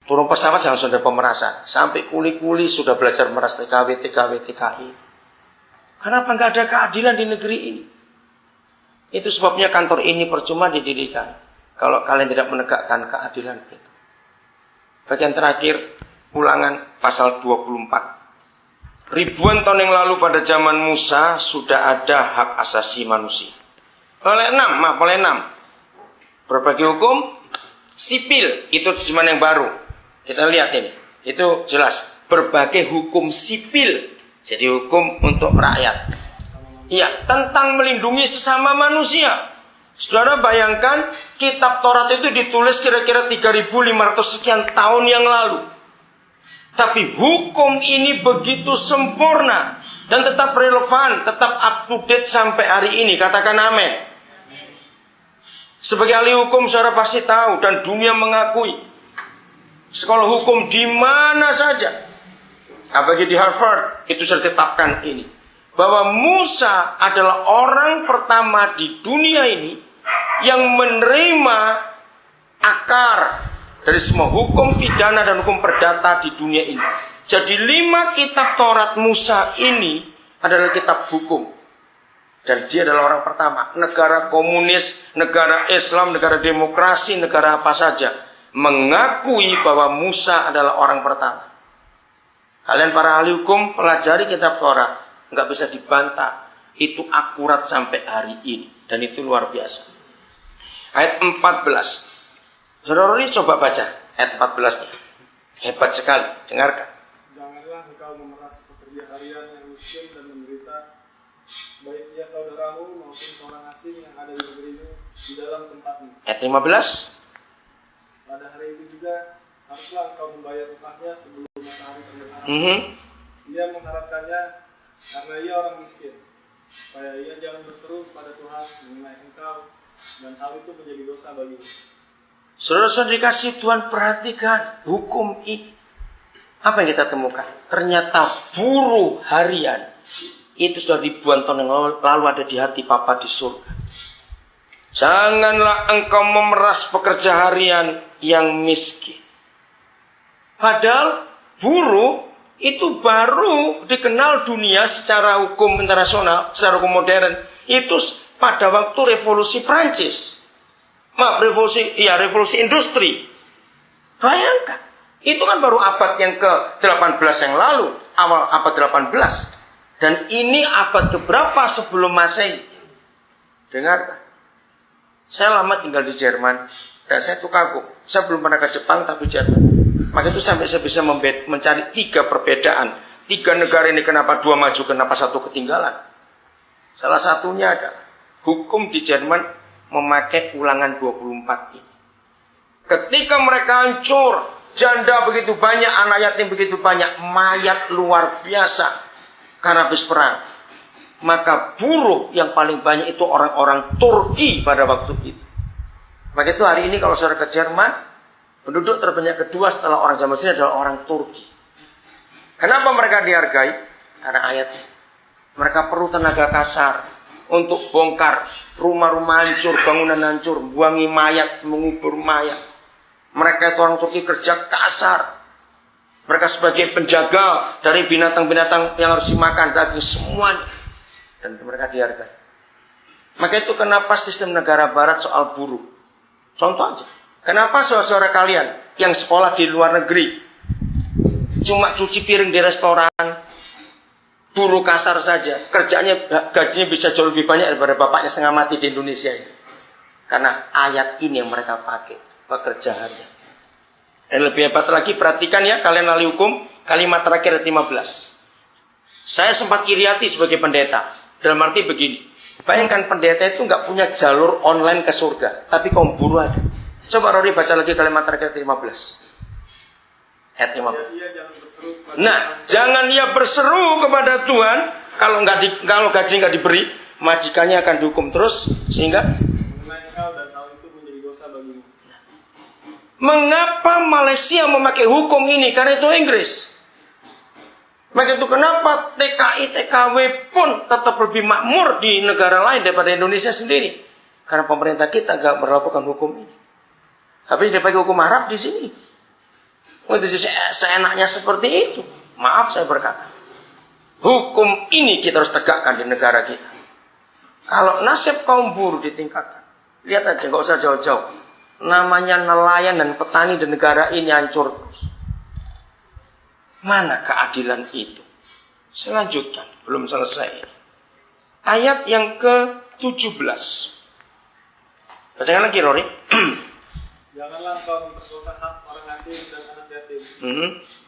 Turun pesawat jangan sudah pemerasan. Sampai kuli-kuli sudah belajar meras TKW, TKI. Kenapa nggak ada keadilan di negeri ini? Itu sebabnya kantor ini percuma didirikan kalau kalian tidak menegakkan keadilan itu. Bagian terakhir, ulangan pasal 24. Ribuan tahun yang lalu pada zaman Musa sudah ada hak asasi manusia. Oleh 6. Berbagai hukum sipil, itu terjemahan yang baru. Kita lihat ini, itu jelas. Berbagai hukum sipil, jadi hukum untuk rakyat. Iya, tentang melindungi sesama manusia. Saudara bayangkan, kitab Taurat itu ditulis kira-kira 3.500 sekian tahun yang lalu. Tapi hukum ini begitu sempurna dan tetap relevan, tetap up to date sampai hari ini. Katakan amin. Sebagai ahli hukum, saudara pasti tahu dan dunia mengakui. Sekolah hukum di mana saja, apalagi di Harvard, itu sudah ditetapkan ini. Bahwa Musa adalah orang pertama di dunia ini yang menerima akar dari semua hukum pidana dan hukum perdata di dunia ini. Jadi 5 kitab Taurat Musa ini adalah kitab hukum. Dan dia adalah orang pertama. Negara komunis, negara Islam, negara demokrasi, negara apa saja mengakui bahwa Musa adalah orang pertama. Kalian para ahli hukum pelajari kitab Taurat, nggak bisa dibantah. Itu akurat sampai hari ini. Dan itu luar biasa. Ayat 14. Saudara ini coba baca ayat 14-nya. Hebat sekali, dengarkan. Janganlah engkau memeras pekerja harian yang miskin dan menderita, baik ia saudaramu maupun seorang asing yang ada di negerimu di dalam tempatmu. Ayat 15. Pada hari itu juga haruslah engkau membayar upahnya sebelum matahari terbenam. Ia mengharapkannya karena ia orang miskin, supaya ia jangan berseru pada Tuhan mengenai engkau, dan hal itu menjadi dosa bagimu. Saudara-saudara dikasih Tuhan, perhatikan hukum ini. Apa yang kita temukan? Ternyata buruh harian itu sudah ribuan tahun yang lalu ada di hati Bapa di surga. Janganlah engkau memeras pekerja harian yang miskin. Padahal buruh itu baru dikenal dunia secara hukum internasional, secara hukum modern. Itu pada waktu revolusi Prancis. Revolusi industri. Bayangkan, itu kan baru abad yang ke-18 yang lalu, awal abad 18. Dan ini abad keberapa sebelum Masehi? Dengarkan. Saya lama tinggal di Jerman dan saya tuh kagum. Saya belum pernah ke Jepang tapi Jerman. Maka itu sampai saya bisa mencari 3 perbedaan. 3 negara ini kenapa 2 maju, kenapa 1 ketinggalan. Salah satunya adalah hukum di Jerman memakai ulangan 24 ini. Ketika mereka hancur, janda begitu banyak, anak yatim begitu banyak, mayat luar biasa karena habis perang. Maka buruh yang paling banyak itu orang-orang Turki pada waktu itu. Maka itu hari ini kalau saudara ke Jerman, penduduk terbanyak kedua setelah orang zaman sini adalah orang Turki. Kenapa mereka dihargai? Karena ayatnya. Mereka perlu tenaga kasar untuk bongkar rumah-rumah hancur, bangunan hancur, buangi mayat, mengubur mayat. Mereka itu orang Turki kerja kasar. Mereka sebagai penjaga dari binatang-binatang yang harus dimakan, daging semuanya. Dan mereka dihargai. Maka itu kenapa sistem negara barat soal buruh. Contoh aja. Kenapa saudara-saudara kalian yang sekolah di luar negeri cuma cuci piring di restoran, buruh kasar saja, kerjanya gajinya bisa jauh lebih banyak daripada bapaknya setengah mati di Indonesia itu. Karena ayat ini yang mereka pakai, pekerjaannya. Dan lebih hebat lagi, perhatikan ya kalian ahli hukum, kalimat terakhir ayat 15. Saya sempat iri hati sebagai pendeta. Dalam arti begini, bayangkan pendeta itu nggak punya jalur online ke surga, tapi kaum buruh ada. Coba Rory baca lagi kalimat terakhir 15. Ayat 15. Nah, jangan ia berseru kepada Tuhan kalau gaji nggak diberi, majikannya akan dihukum terus sehingga mengapa Malaysia memakai hukum ini? Karena itu Inggris. Maka itu kenapa TKI, TKW pun tetap lebih makmur di negara lain daripada Indonesia sendiri. Karena pemerintah kita nggak melakukan hukum ini. Habis dia pakai hukum Arab di sini. Itu seenaknya seperti itu. Maaf saya berkata. Hukum ini kita harus tegakkan di negara kita. Kalau nasib kaum buruh ditingkatkan, lihat aja, nggak usah jauh-jauh. Namanya nelayan dan petani di negara ini hancur terus. Mana keadilan itu? Selanjutnya, belum selesai. Ayat yang ke-17. Bacakan lagi, Rory. Janganlah engkau memperkosa hak orang asing dan anak yatim.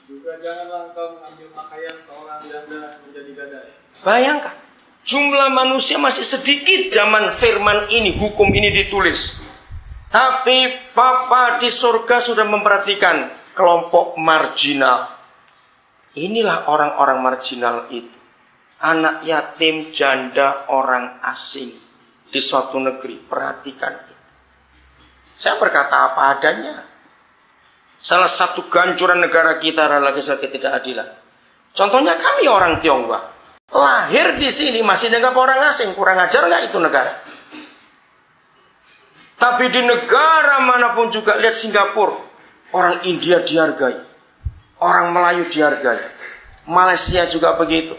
Juga janganlah engkau mengambil pakaian seorang janda menjadi gadai. Bayangkan, jumlah manusia masih sedikit zaman firman ini, hukum ini ditulis. Tapi Bapa di surga sudah memperhatikan kelompok marginal. Inilah orang-orang marginal itu. Anak yatim, janda, orang asing di suatu negeri. Perhatikan itu. Saya berkata apa adanya. Salah satu gancuran negara kita adalah kisah ketidakadilan. Contohnya kami orang Tionghoa. Lahir di sini masih dianggap orang asing. Kurang ajar nggak itu negara? Tapi di negara manapun juga, lihat Singapura. Orang India dihargai. Orang Melayu dihargai. Malaysia juga begitu.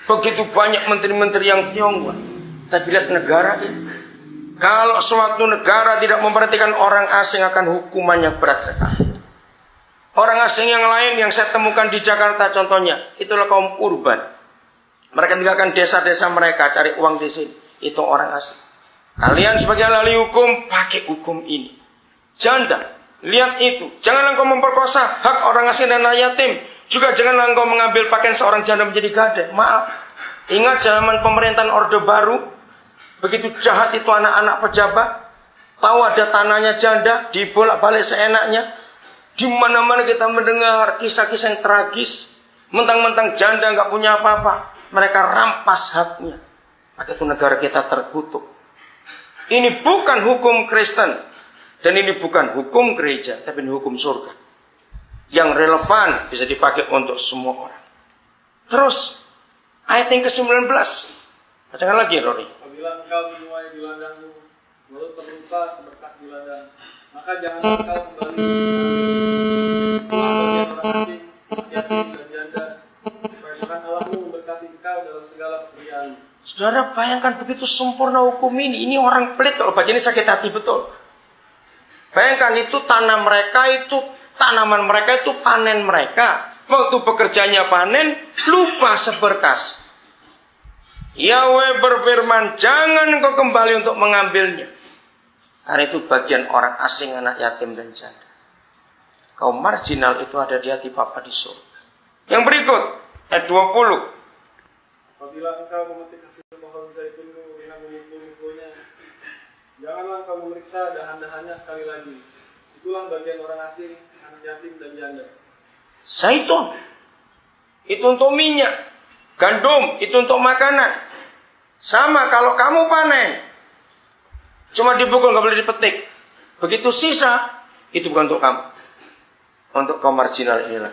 Begitu banyak menteri-menteri yang Tionghoa. Tapi lihat negara ini. Kalau suatu negara tidak memperhatikan orang asing, akan hukumannya berat sekali. Orang asing yang lain yang saya temukan di Jakarta contohnya, itulah kaum urban. Mereka tinggalkan desa-desa mereka, cari uang di sini. Itu orang asing. Kalian sebagai ahli hukum, pakai hukum ini. Janda, lihat itu. Janganlah engkau memperkosa hak orang asing dan anak yatim. Juga janganlah engkau mengambil pakaian seorang janda menjadi gadai. Maaf, ingat zaman pemerintahan Orde Baru, begitu jahat itu anak-anak pejabat. Tahu ada tanahnya janda, dibolak-balik seenaknya. Di mana-mana kita mendengar kisah-kisah yang tragis. Mentang-mentang janda nggak punya apa-apa, mereka rampas haknya. Maka itu negara kita terkutuk. Ini bukan hukum Kristen. Dan ini bukan hukum gereja, tapi ini hukum surga. Yang relevan bisa dipakai untuk semua orang. Terus, ayat yang ke-19. Bacakan lagi, Rory. Apabila engkau menuai di ladangmu, mulut terluka seberkas di ladang, maka janganlah engkau kembali bagian orang asing, yatim dan janda, supaya Tuhan Allahmu memberkati engkau dalam segala pekerjaanmu. Saudara, bayangkan begitu sempurna hukum ini. Ini orang pelit kalau baca ini sakit hati betul. Bayangkan itu tanah mereka, itu tanaman mereka, itu panen mereka. Waktu pekerjanya panen, lupa seberkas. Yahweh berfirman, jangan engkau kembali untuk mengambilnya. Karena itu bagian orang asing, anak yatim dan janda. Kaum marginal itu ada di hati Bapa di surga. Yang berikut, ayat 20. Apabila engkau memetik hasil pohon zaitunmu dengan memukul-mukulnya, janganlah engkau memeriksa dahan-dahannya sekali lagi. Itulah bagian orang asing, anak yatim dan janda. Zaitun, itu untuk minyak. Gandum, itu untuk makanan. Sama kalau kamu panen, cuma dipukul, nggak boleh dipetik. Begitu sisa, itu bukan untuk kamu. Untuk kaum marginal inilah.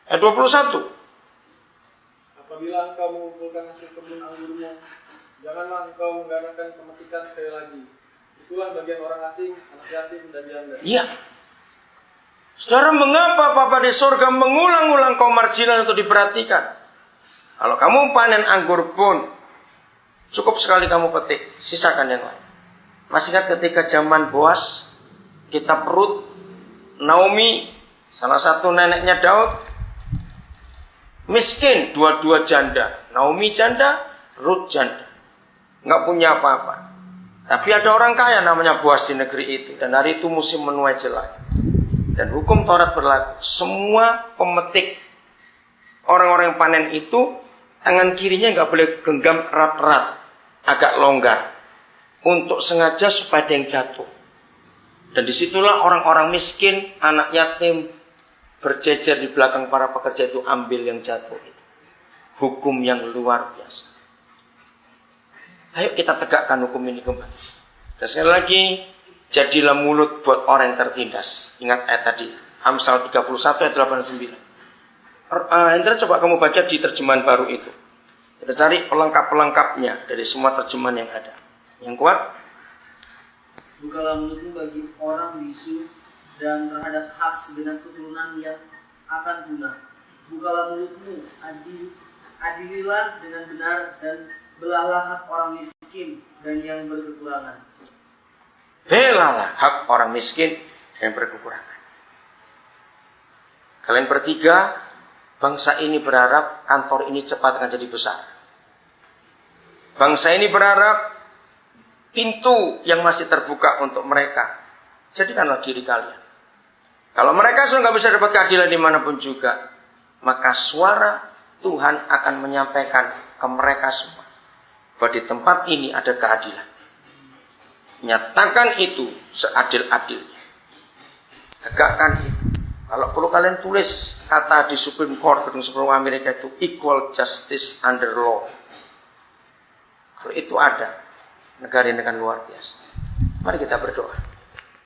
Ayat 21. Apabila engkau mengumpulkan hasil kebun anggurmu, janganlah engkau mengadakan pemetikan sekali lagi. Itulah bagian orang asing, anak yatim dan janda. Iya. Saudara, mengapa Bapa di surga mengulang-ulang kaum marginal untuk diperhatikan? Kalau kamu panen anggur pun, cukup sekali kamu petik, sisakan yang lain. Masih ingat ketika zaman Boas, kita perut Naomi, salah satu neneknya Daud, miskin, dua-dua janda. Naomi janda, Ruth janda. Nggak punya apa-apa. Tapi ada orang kaya namanya Boas di negeri itu. Dan hari itu musim menuai jelai. Dan hukum Taurat berlaku. Semua pemetik, orang-orang yang panen itu, tangan kirinya nggak boleh genggam erat-erat. Agak longgar. Untuk sengaja supaya ada yang jatuh. Dan disitulah orang-orang miskin, anak yatim, berjejer di belakang para pekerja itu ambil yang jatuh itu. Hukum yang luar biasa. Ayo kita tegakkan hukum ini kembali. Dan sekali lagi, jadilah mulut buat orang yang tertindas. Ingat ayat tadi, Amsal 31 ayat 89. Hendra, coba kamu baca di terjemahan baru itu. Kita cari pelengkap-pelengkapnya dari semua terjemahan yang ada. Yang kuat, bukalah mulutmu bagi orang bisu dan terhadap hak segenap keturunan yang akan punah. Bukalah mulutmu, adililah dengan benar, dan belahlah hak orang miskin dan yang berkekurangan. Belalah hak orang miskin dan berkekurangan. Kalian bertiga, bangsa ini berharap kantor ini cepat akan jadi besar. Bangsa ini berharap pintu yang masih terbuka untuk mereka, jadikanlah diri kalian. Kalau mereka sudah nggak bisa dapat keadilan dimanapun juga, maka suara Tuhan akan menyampaikan ke mereka semua bahwa di tempat ini ada keadilan. Nyatakan itu seadil-adilnya. Tegakkan itu. Kalau perlu kalian tulis kata di Supreme Court, Gedung Supreme Amerika itu equal justice under law. Kalau itu ada, negara ini akan luar biasa. Mari kita berdoa.